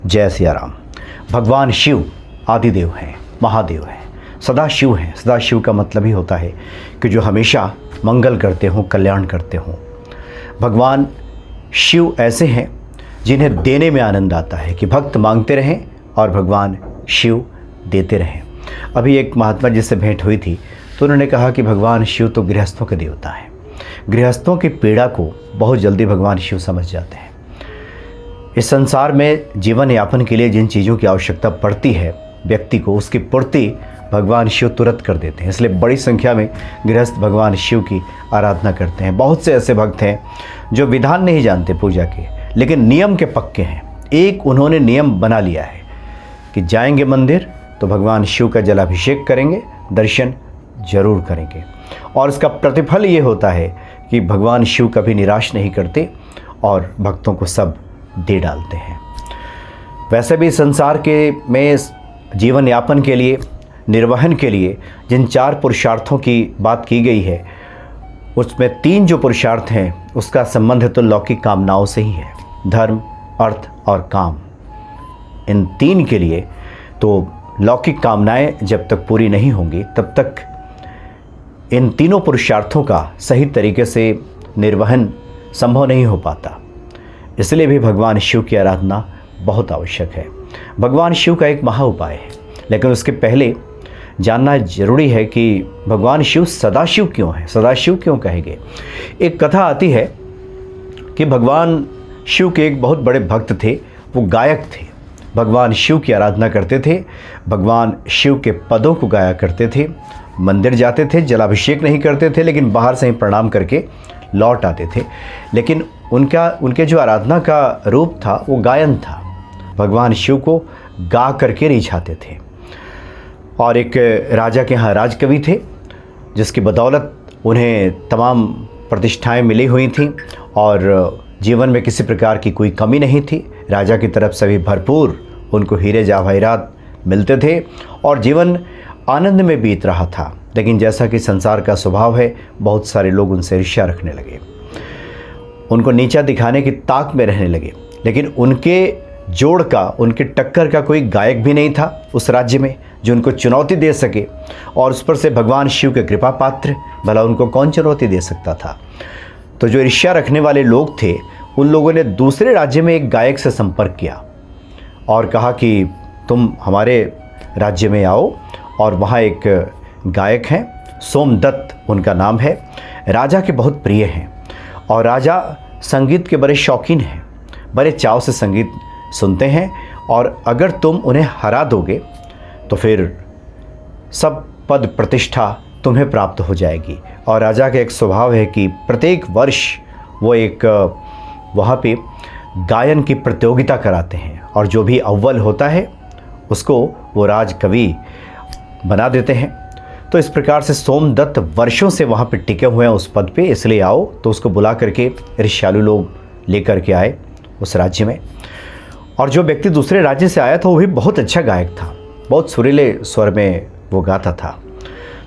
जय सिया राम। भगवान शिव आदिदेव हैं, महादेव हैं, सदा शिव हैं। सदा शिव का मतलब ही होता है कि जो हमेशा मंगल करते हों, कल्याण करते हों। भगवान शिव ऐसे हैं जिन्हें देने में आनंद आता है कि भक्त मांगते रहें और भगवान शिव देते रहें। अभी एक महात्मा जी से भेंट हुई थी तो उन्होंने कहा कि भगवान शिव तो गृहस्थों के देवता हैं। गृहस्थों की पीड़ा को बहुत जल्दी भगवान शिव समझ जाते हैं। इस संसार में जीवन यापन के लिए जिन चीज़ों की आवश्यकता पड़ती है व्यक्ति को, उसकी पूर्ति भगवान शिव तुरंत कर देते हैं। इसलिए बड़ी संख्या में गृहस्थ भगवान शिव की आराधना करते हैं। बहुत से ऐसे भक्त हैं जो विधान नहीं जानते पूजा के, लेकिन नियम के पक्के हैं। एक उन्होंने नियम बना लिया है कि जाएंगे मंदिर तो भगवान शिव का जलाभिषेक करेंगे, दर्शन जरूर करेंगे, और इसका प्रतिफल ये होता है कि भगवान शिव कभी निराश नहीं करते और भक्तों को सब दे डालते हैं। वैसे भी संसार के में जीवन यापन के लिए, निर्वहन के लिए जिन 4 पुरुषार्थों की बात की गई है, उसमें 3 जो पुरुषार्थ हैं उसका संबंध तो लौकिक कामनाओं से ही है। धर्म, अर्थ और काम, इन 3 के लिए तो लौकिक कामनाएं जब तक पूरी नहीं होंगी तब तक इन तीनों पुरुषार्थों का सही तरीके से निर्वहन संभव नहीं हो पाता। इसलिए भी भगवान शिव की आराधना बहुत आवश्यक है। भगवान शिव का एक महा उपाय है, लेकिन उसके पहले जानना जरूरी है कि भगवान शिव सदाशिव क्यों हैं, सदाशिव क्यों कहे गए। एक कथा आती है कि भगवान शिव के एक बहुत बड़े भक्त थे, वो गायक थे। भगवान शिव की आराधना करते थे, भगवान शिव के पदों को गाया करते थे, मंदिर जाते थे, जलाभिषेक नहीं करते थे, लेकिन बाहर से ही प्रणाम करके लौट आते थे। लेकिन उनके जो आराधना का रूप था वो गायन था। भगवान शिव को गा करके रिझाते थे। और एक राजा के यहाँ राजकवि थे जिसकी बदौलत उन्हें तमाम प्रतिष्ठाएं मिली हुई थीं और जीवन में किसी प्रकार की कोई कमी नहीं थी। राजा की तरफ से भी भरपूर उनको हीरे जवाहिरात मिलते थे और जीवन आनंद में बीत रहा था। लेकिन जैसा कि संसार का स्वभाव है, बहुत सारे लोग उनसे ईर्ष्या रखने लगे, उनको नीचा दिखाने की ताक में रहने लगे। लेकिन उनके जोड़ का, उनके टक्कर का कोई गायक भी नहीं था उस राज्य में जो उनको चुनौती दे सके, और उस पर से भगवान शिव के कृपा पात्र, भला उनको कौन चुनौती दे सकता था। तो जो ईर्ष्या रखने वाले लोग थे उन लोगों ने दूसरे राज्य में एक गायक से संपर्क किया और कहा कि तुम हमारे राज्य में आओ। और वहाँ एक गायक हैं, सोमदत्त उनका नाम है, राजा के बहुत प्रिय हैं और राजा संगीत के बड़े शौकीन हैं, बड़े चाव से संगीत सुनते हैं। और अगर तुम उन्हें हरा दोगे तो फिर सब पद प्रतिष्ठा तुम्हें प्राप्त हो जाएगी। और राजा का एक स्वभाव है कि प्रत्येक वर्ष वो एक वहाँ पे गायन की प्रतियोगिता कराते हैं और जो भी अव्वल होता है उसको वो राजकवि बना देते हैं। तो इस प्रकार से सोमदत्त वर्षों से वहाँ पे टिके हुए हैं उस पद पे, इसलिए आओ। तो उसको बुला करके ईर्ष्यालु लोग लेकर के आए उस राज्य में। और जो व्यक्ति दूसरे राज्य से आया था वो भी बहुत अच्छा गायक था, बहुत सुरीले स्वर में वो गाता था।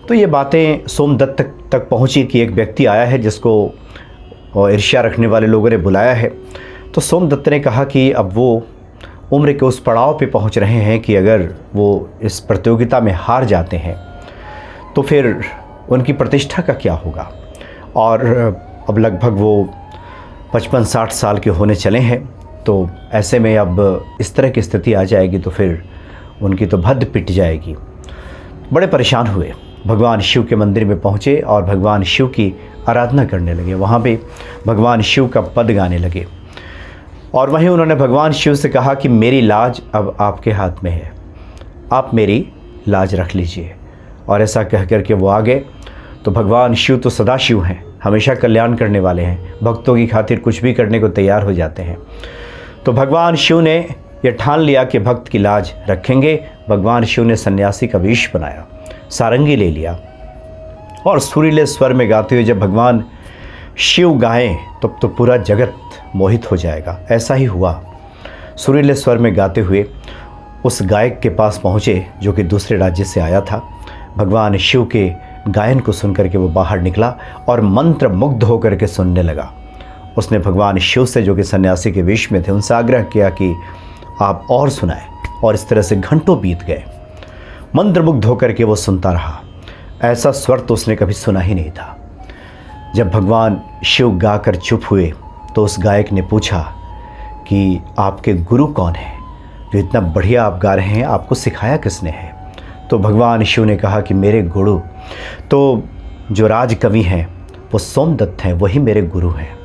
तो ये बातें सोमदत्त तक पहुँची कि एक व्यक्ति आया है जिसको ईर्ष्या रखने वाले लोगों ने बुलाया है। तो सोमदत्त ने कहा कि अब वो उम्र के उस पड़ाव पे पहुंच रहे हैं कि अगर वो इस प्रतियोगिता में हार जाते हैं तो फिर उनकी प्रतिष्ठा का क्या होगा। और अब लगभग वो 55-60 साल के होने चले हैं। तो ऐसे में अब इस तरह की स्थिति आ जाएगी तो फिर उनकी तो भद्द पिट जाएगी। बड़े परेशान हुए, भगवान शिव के मंदिर में पहुँचे और भगवान शिव की आराधना करने लगे। वहाँ पे भगवान शिव का पद गाने लगे और वहीं उन्होंने भगवान शिव से कहा कि मेरी लाज अब आपके हाथ में है, आप मेरी लाज रख लीजिए। और ऐसा कह कर के वो आ गए। तो भगवान शिव तो सदा शिव हैं, हमेशा कल्याण करने वाले हैं, भक्तों की खातिर कुछ भी करने को तैयार हो जाते हैं। तो भगवान शिव ने यह ठान लिया कि भक्त की लाज रखेंगे। भगवान शिव ने सन्यासी का वेश बनाया, सारंगी ले लिया और सुरीले स्वर में गाते हुए जब भगवान शिव गाएं तब तो पूरा जगत मोहित हो जाएगा। ऐसा ही हुआ। सुरीले स्वर में गाते हुए उस गायक के पास पहुँचे जो कि दूसरे राज्य से आया था। भगवान शिव के गायन को सुनकर के वो बाहर निकला और मंत्र मुग्ध होकर के सुनने लगा। उसने भगवान शिव से, जो कि सन्यासी के वेश में थे, उनसे आग्रह किया कि आप और सुनाएं। और इस तरह से घंटों बीत गए। मंत्रमुग्ध होकर के वो सुनता रहा। ऐसा स्वर तो उसने कभी सुना ही नहीं था। जब भगवान शिव गाकर चुप हुए तो उस गायक ने पूछा कि आपके गुरु कौन है, जो इतना बढ़िया आप गा रहे हैं, आपको सिखाया किसने है? तो भगवान शिव ने कहा कि मेरे गुरु तो जो राज कवि हैं वो सोमदत्त हैं, वही मेरे गुरु हैं।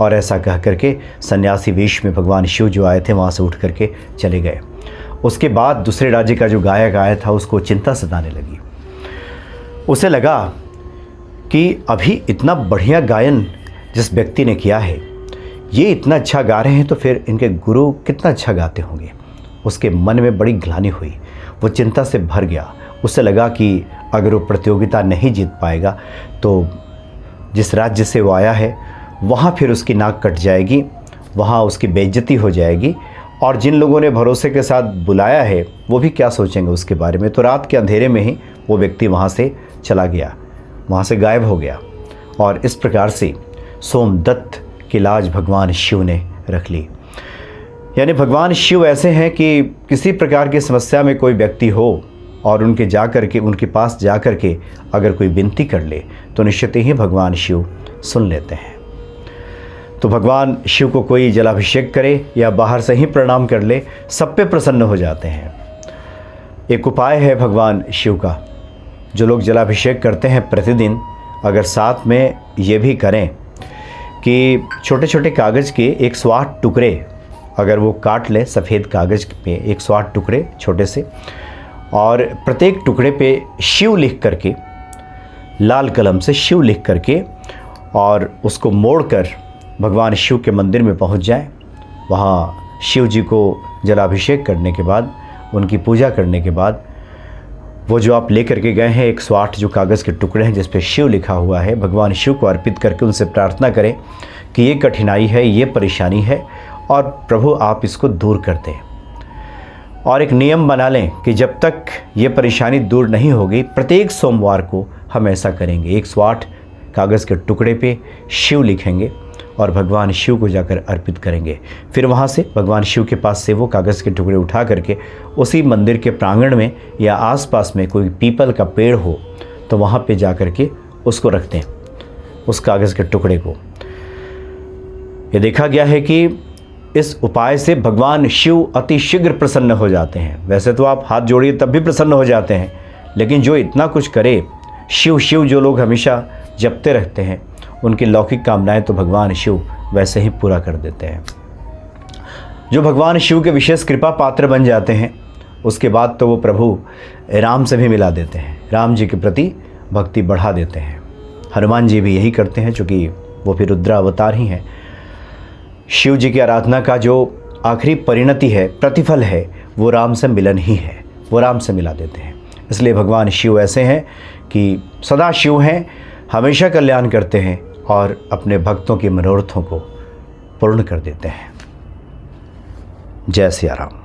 और ऐसा कह करके सन्यासी वेश में भगवान शिव जो आए थे वहाँ से उठ करके चले गए। उसके बाद दूसरे राज्य का जो गायक आया था उसको चिंता सताने लगी। उसे लगा कि अभी इतना बढ़िया गायन जिस व्यक्ति ने किया है, ये इतना अच्छा गा रहे हैं, तो फिर इनके गुरु कितना अच्छा गाते होंगे। उसके मन में बड़ी ग्लानि हुई, वो चिंता से भर गया। उसे लगा कि अगर वो प्रतियोगिता नहीं जीत पाएगा तो जिस राज्य से वो आया है वहाँ फिर उसकी नाक कट जाएगी, वहाँ उसकी बेइज्जती हो जाएगी, और जिन लोगों ने भरोसे के साथ बुलाया है वो भी क्या सोचेंगे उसके बारे में। तो रात के अंधेरे में ही वो व्यक्ति वहाँ से चला गया, वहाँ से गायब हो गया। और इस प्रकार से सोमदत्त की लाज भगवान शिव ने रख ली। यानी भगवान शिव ऐसे हैं कि किसी प्रकार की समस्या में कोई व्यक्ति हो और उनके पास जा कर के अगर कोई विनती कर ले तो निश्चित ही भगवान शिव सुन लेते हैं। तो भगवान शिव को कोई जलाभिषेक करे या बाहर से ही प्रणाम कर ले, सब पे प्रसन्न हो जाते हैं। एक उपाय है भगवान शिव का, जो लोग जलाभिषेक करते हैं प्रतिदिन, अगर साथ में ये भी करें कि छोटे छोटे कागज़ के 108 टुकड़े अगर वो काट लें, सफ़ेद कागज़ पे 108 टुकड़े छोटे से, और प्रत्येक टुकड़े पे शिव लिख करके, लाल कलम से शिव लिख करके, और उसको मोड़कर भगवान शिव के मंदिर में पहुंच जाएं। वहाँ शिव जी को जलाभिषेक करने के बाद, उनकी पूजा करने के बाद, वो जो आप लेकर के गए हैं 108 जो कागज़ के टुकड़े हैं जिस पे शिव लिखा हुआ है, भगवान शिव को अर्पित करके उनसे प्रार्थना करें कि ये कठिनाई है, ये परेशानी है, और प्रभु आप इसको दूर कर दें। और एक नियम बना लें कि जब तक ये परेशानी दूर नहीं होगी, प्रत्येक सोमवार को हम ऐसा करेंगे। 108 कागज़ के टुकड़े पे शिव लिखेंगे और भगवान शिव को जाकर अर्पित करेंगे। फिर वहाँ से भगवान शिव के पास से वो कागज़ के टुकड़े उठा करके उसी मंदिर के प्रांगण में या आसपास में कोई पीपल का पेड़ हो तो वहाँ पे जा कर के उसको रख दें, उस कागज़ के टुकड़े को। ये देखा गया है कि इस उपाय से भगवान शिव अति शीघ्र प्रसन्न हो जाते हैं। वैसे तो आप हाथ जोड़िए तब भी प्रसन्न हो जाते हैं, लेकिन जो इतना कुछ करे, शिव शिव जो लोग हमेशा जपते रहते हैं, उनकी लौकिक कामनाएं तो भगवान शिव वैसे ही पूरा कर देते हैं। जो भगवान शिव के विशेष कृपा पात्र बन जाते हैं, उसके बाद तो वो प्रभु राम से भी मिला देते हैं, राम जी के प्रति भक्ति बढ़ा देते हैं। हनुमान जी भी यही करते हैं, चूँकि वो भी रुद्र अवतार ही हैं। शिव जी की आराधना का जो आखिरी परिणति है, प्रतिफल है, वो राम से मिलन ही है, वो राम से मिला देते हैं। इसलिए भगवान शिव ऐसे हैं कि सदा शिव हैं, हमेशा कल्याण करते हैं और अपने भक्तों के मनोरथों को पूर्ण कर देते हैं। जय सिया राम।